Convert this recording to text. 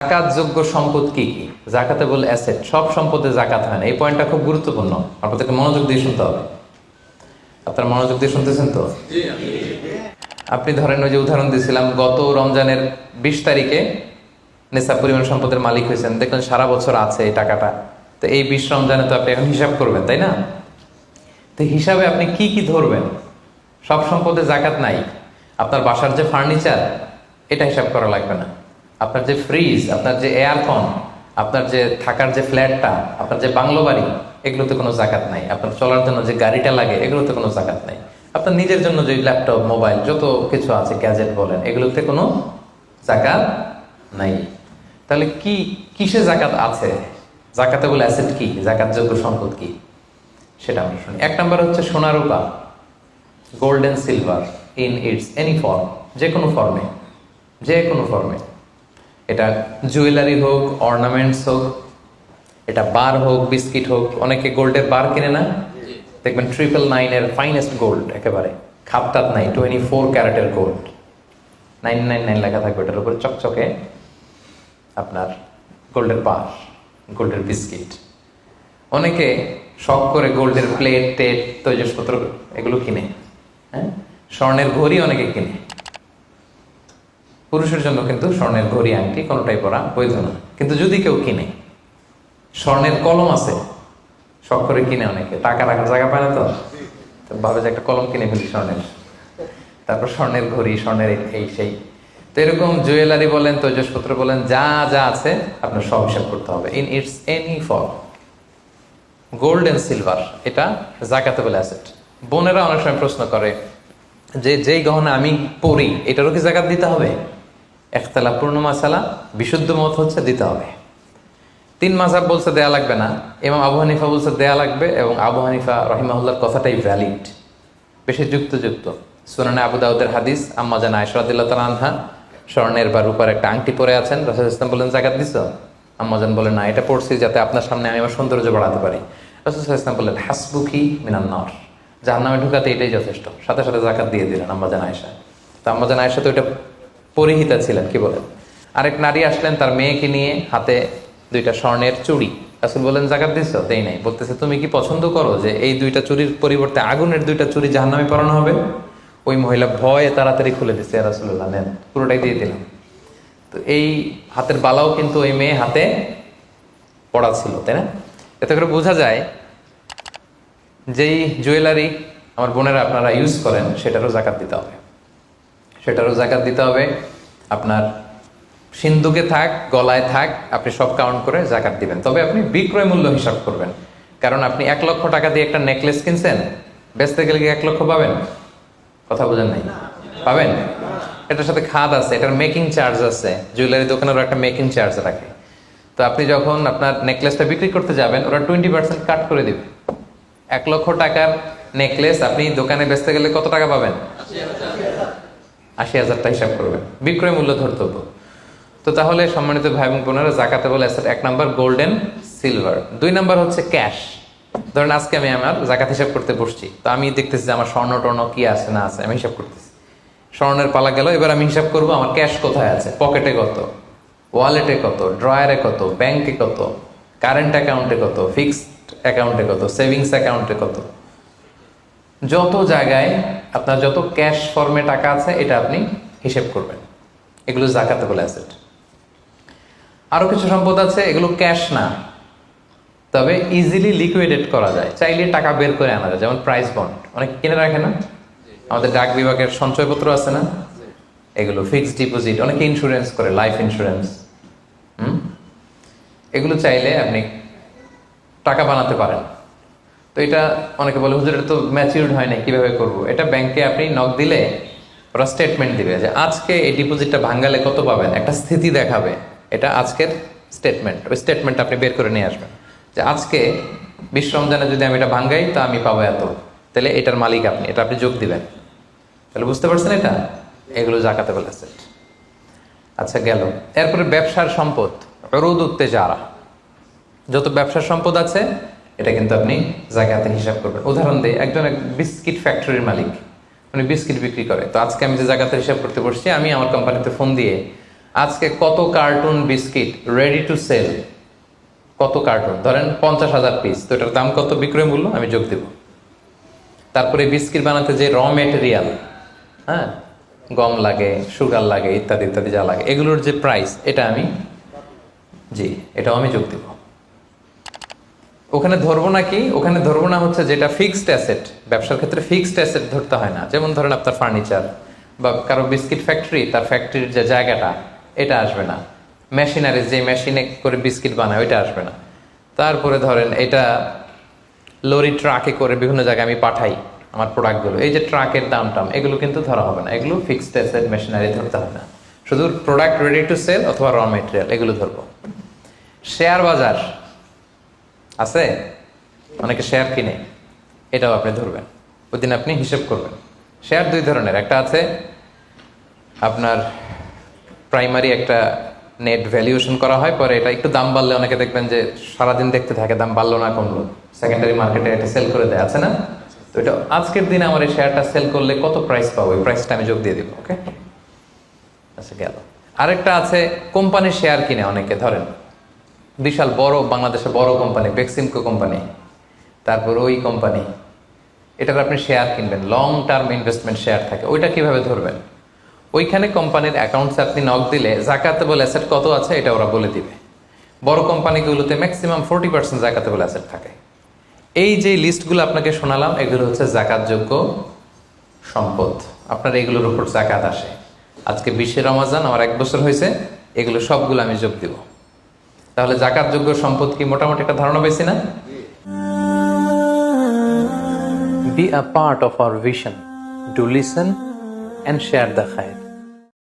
জাকাতযোগ্য সম্পদ কি কি? জাকাতেবল অ্যাসেট, সব সম্পদে জাকাত হয় না। এই পয়েন্টটা খুব গুরুত্বপূর্ণ, আপনাদেরকে মনোযোগ দিয়ে শুনতে হবে। আপনারা মনোযোগ দিয়ে শুনতেছেন তো? আপনি ধরেন ওই যে উদাহরণ দিয়েছিলাম, গত রমজানের 20 তারিখে নেশাব পরিমাণ সম্পদের মালিক হয়েছেন, দেখলেন সারা বছর আছে এই টাকাটা। তো এই 20 রমজানে তো আপনি এখন হিসাব করবেন, তাই না? তো হিসাবে আপনি কি কি ধরবেন? সব সম্পদে জাকাত নাই। আপনার বাসার যে ফার্নিচার, এটা হিসাব করা লাগবে না। আপনার যে ফ্রিজ, আপনার যে এয়ারকন, আপনার যে থাকার যে ফ্ল্যাটটা, আপনার যে বাংলো বাড়ি, এগুলোতে কোনো জাকাত নাই। আপনার চলার জন্য যে গাড়িটা লাগে, এগুলোতে কোনো জাকাত নাই। আপনার নিজের জন্য যে ল্যাপটপ, মোবাইল, যত কিছু আছে, গ্যাজেট বলেন, এগুলোতে কোনো জাকাত নাই। তাহলে কি কিসে জাকাত আছে? জাকাতেবল অ্যাসেট কি, জাকাতযোগ্য সম্পদ কি, সেটা আমরা শুনি। 1 নম্বর হচ্ছে সোনা রূপা, gold and silver in its any form, যে কোনো ফর্মে, যে কোনো ফর্মে। এটা জুয়েলারি হোক, অর্নামেন্টস হোক, এটা বার হোক, বিস্কিট হোক। অনেকে গোল্ডের বার কিনে না, দেখবেন 999 ফাইনেস্ট গোল্ড, একেবারে খাপটাত নাই, 24 ক্যারেটের গোল্ড, 999 লেখা থাকবে এটার উপরে চকচকে, আপনার গোল্ডের বার, গোল্ডের বিস্কিট। অনেকে শখ করে গোল্ডের প্লেট, টেট, তৈজসপত্র এগুলো কিনে। হ্যাঁ, স্বর্ণের ঘড়ি অনেকে কিনে। পুরুষের জন্য কিন্তু স্বর্ণের ঘড়ি, আংটি কোনোটাই পরা বৈধ না। কিন্তু যদি কেউ কিনে, স্বর্ণের কলম আছে, শখ করে কিনে, অনেকে টাকা রাখার জায়গা পায় না, তো ভাবে যে একটা কলম কিনে ফেলি স্বর্ণের, তারপর স্বর্ণের ঘড়ি, স্বর্ণের এই সেই। তো এরকম জুয়েলারি বলেন, তৈজসপত্র বলেন, যা যা আছে আপনার সব হিসাব করতে হবে in its any form. Gold and silver, এটা জাকাতেবল অ্যাসেট। বোনেরা অনেক সময় প্রশ্ন করে যে যেই গহনা আমি পরি, এটারও কি জাকাত দিতে হবে? একতলা পূর্ণ মাসালা, বিশুদ্ধ মত হচ্ছে দিতে হবে। 3 মাযহাব বলছে দেয়া লাগবে না, ইমাম আবু হানিফা বলছে দেয়া লাগবে, এবং আবু হানিফা রাহিমাহুল্লাহর কথাটাই ভ্যালিড, বেশি যুক্ত। সুনানে আবু দাউদের হাদিস, আম্মা জান আয়েশা রাদিয়াল্লাহু তাআলা আনহা স্বর্ণের বা রূপার একটা আংটি পরে আছেন। রাসূল ইসলাম বলেন, জাকাত দিছো? আম্মা জান বলেন, না, এটা পড়ছি যাতে আপনার সামনে আমি আমার সৌন্দর্য বাড়াতে পারি। রাসূল ইসলাম বললেন, হাসবুকি মিনান নার, জাহান্নামে ঢুকাতে এটাই যথেষ্ট। সাথে সাথে জাকাত দিয়ে দিলেন আম্মা জান আয়েশা। তো আম্মা জান আয়েশা তো এটা পরিহিতা ছিলেন, কি বলেন। আরেক নারী আসলেন তার মেয়েকে নিয়ে, হাতে 2টা স্বর্ণের চুড়ি। রাসূল বলেন, জাকাত দিছো? দেই নাই। বলতেছে, তুমি কি পছন্দ করো যে এই 2টা চুড়ির পরিবর্তে আগুনের 2টা চুড়ি জাহান্নামে পরানো হবে? ওই মহিলা ভয়ে তাড়াতাড়ি খুলে দিচ্ছে, ইয়া রাসূলুল্লাহ নেন, পুরোটাই দিয়ে দিলাম। তো এই হাতের বালাও কিন্তু ওই মেয়ে হাতে পড়া ছিল, তাই না? এতে করে বোঝা যায় যেই জুয়েলারি আমার বোনেরা আপনারা ইউজ করেন, সেটারও জাকাত দিতে হবে, সেটারও জাকাত দিতে হবে। আপনার সিন্ধুকে থাক, গলায় থাক, আপনি সব কাউন্ট করে জাকাত দিবেন। তবে আপনি বিক্রয় মূল্য হিসাব করবেন, কারণ আপনি 1 লক্ষ টাকা দিয়ে একটা নেকলেস কিনছেন, বেচতে গেলে কি 1 লক্ষ পাবেন? কথা বোঝেন নাই? পাবেন? এটার সাথে খাদ আছে, এটার মেকিং চার্জ আছে, জুয়েলারি দোকানেরও একটা মেকিং চার্জ রাখে। তো আপনি যখন আপনার নেকলেসটা বিক্রি করতে যাবেন, ওরা 20% কাট করে দিবে। 1 লক্ষ টাকার নেকলেস আপনি দোকানে বেচতে গেলে কত টাকা পাবেন? 80,000 টাকা হিসাব করবেন, বিক্রয় মূল্য ধরতে হতো। তো তাহলে সম্মানিত ভাই এবং বোনেরা, জাকাতেবল অ্যাসেট 1 নম্বর গোল্ডেন সিলভার। 2 নম্বর হচ্ছে ক্যাশ। ধরেন আজকে আমি আমার জাকাত হিসাব করতে বসছি, তো আমি দেখতেছি যে আমার স্বর্ণ টর্ণ কি আছে না আছে, আমি হিসাব করতেছি। স্বর্ণের পালা গেল, এবার আমি হিসাব করবো আমার ক্যাশ কোথায় আছে, পকেটে কত, ওয়ালেটে কত, ড্রয়ারে কত, ব্যাংকে কত, কারেন্ট অ্যাকাউন্টে কত, ফিক্সড অ্যাকাউন্টে কত, সেভিংস অ্যাকাউন্টে কত, যত জায়গায় আপনার যত ক্যাশ ফর্মে টাকা আছে, এটা আপনি হিসেব করবেন। এগুলো জাকাতেবল অ্যাসেট। আরো কিছু সম্পদ আছে, এগুলো ক্যাশ না, তবে ইজিলি লিকুইডেট করা যায়, চাইলে টাকা বের করে আনা যায়। যেমন প্রাইস বন্ড অনেকে কিনে রাখে না, আমাদের ডাক বিভাগের সঞ্চয়পত্র আছে না, এগুলো ফিক্সড ডিপোজিট, অনেকে ইন্স্যুরেন্স করে, লাইফ ইন্স্যুরেন্স। এগুলো চাইলে আপনি টাকা বানাতে পারেন। তো এটা অনেকে বলে, হুজুর এটা তো ম্যাচিউরড হয় না, কিভাবে করব? এটা ব্যাংকে আপনি নক দিলে ওরা স্টেটমেন্ট দিবে যে আজকে এই ডিপোজিটটা ভাঙালে কত পাবেন, একটা স্থিতি দেখাবে। এটা আজকের স্টেটমেন্ট, ওই স্টেটমেন্ট আপনি বের করে নিয়ে আসবেন যে আজকে 20 রমজানে যদি আমি এটা ভাঙ্গাই তা আমি পাবো এত, তাহলে এটার মালিক আপনি, এটা আপনি যোগ দিবেন। তাহলে বুঝতে পারছেন এটা? এগুলো জাকাতেবল অ্যাসেট। আচ্ছা, গেল। এরপরে ব্যবসার সম্পদ, উরুদ তেজারা, যত ব্যবসার সম্পদ আছে এটা কিন্তু আপনি জাকাতের হিসাব করবেন। উদাহরণ দিই, একজন বিস্কিট ফ্যাক্টরির মালিক, উনি বিস্কিট বিক্রি করে। তো আজকে আমি যে জাকাতের হিসাব করতে বসছি, আমি আমার কোম্পানিতে ফোন দিয়ে আজকে কত cartoon biscuit ready to sell, কত কার্টুন, ধরেন 50,000 পিস, তো এটার দাম কত, বিক্রয় মূল্য আমি যোগ দেব। তারপরে বিস্কিট বানাতে যে র মেটেরিয়াল, হ্যাঁ, গম লাগে, সুগার লাগে, ইত্যাদি ইত্যাদি যা লাগে, এগুলোর যে প্রাইস, এটা আমি, জি, এটাও আমি যোগ দেব। ওখানে ধরবো না কি, ওখানে ধরবো না হচ্ছে যেটা ফিক্সড অ্যাসেট। ব্যবসার ক্ষেত্রে ফিক্সড অ্যাসেট ধরতে হয় না। যেমন ধরেন আপনার ফার্নিচার বা কারো বিস্কিট ফ্যাক্টরি, তার ফ্যাক্টরির যে জায়গাটা, এটা আসবে না। মেশিনারি, যে মেশিনে করে বিস্কিট বানায়, ওইটা আসবে না। তারপরে ধরেন এটা লরি ট্রাকে করে বিভিন্ন জায়গায় আমি পাঠাই আমার প্রোডাক্টগুলো, এই যে ট্রাকের দাম টাম, এগুলো কিন্তু ধরা হবে না। এগুলো ফিক্সড অ্যাসেট, মেশিনারি ধরতে হবে না। শুধু প্রোডাক্ট রেডি টু সেল অথবা র মেটেরিয়াল, এগুলো ধরবো। শেয়ার বাজার আছে, অনেকে শেয়ার কিনে, এটাও আপনি ধরবেন। ওই দিন আপনি হিসেব করবেন। শেয়ার দুই ধরনের, একটা আছে আপনার প্রাইমারি, একটা নেট ভ্যালুয়েশন করা হয়, পরে এটা একটু দাম বাড়লে অনেকে দেখবেন যে সারাদিন দেখতে থাকে দাম বাড়লো না কমলো, সেকেন্ডারি মার্কেটে এটা সেল করে দেয়, আছে না? তো এটা আজকের দিনে আমার এই শেয়ারটা সেল করলে কত প্রাইস পাবো, এই প্রাইসটা আমি যোগ দিয়ে দিব। ওকে, আচ্ছা গেল। আরেকটা আছে কোম্পানির শেয়ার কিনে অনেকে, ধরেন বিশাল বড়, বাংলাদেশে বড় কোম্পানি বেক্সিমকো কোম্পানি, তারপর ওই কোম্পানি, এটার আপনি শেয়ার কিনবেন, লং টার্ম ইনভেস্টমেন্ট শেয়ার থাকে, ওইটা কিভাবে ধরবেন? ওইখানে কোম্পানির অ্যাকাউন্টসে আপনি নক দিলে জাকাতেবল অ্যাসেট কত আছে এটা ওরা বলে দিবে। বড় কোম্পানিগুলোতে ম্যাক্সিমাম 40% জাকাতেবল অ্যাসেট থাকে। এই যে লিস্টগুলো আপনাকে শোনালাম, এগুলো হচ্ছে জাকাতযোগ্য সম্পদ। আপনার এগুলোর উপর জাকাত আসে। আজকে 20 রমজান, আমার 1 বছর হয়েছে, এগুলো সবগুলো আমি যোগ দিব। তাহলে জাকাতযোগ্য সম্পদ কি, মোটামুটি একটা ধারণা পেয়েছি না? Be a part of our vision. Do listen and share the khair.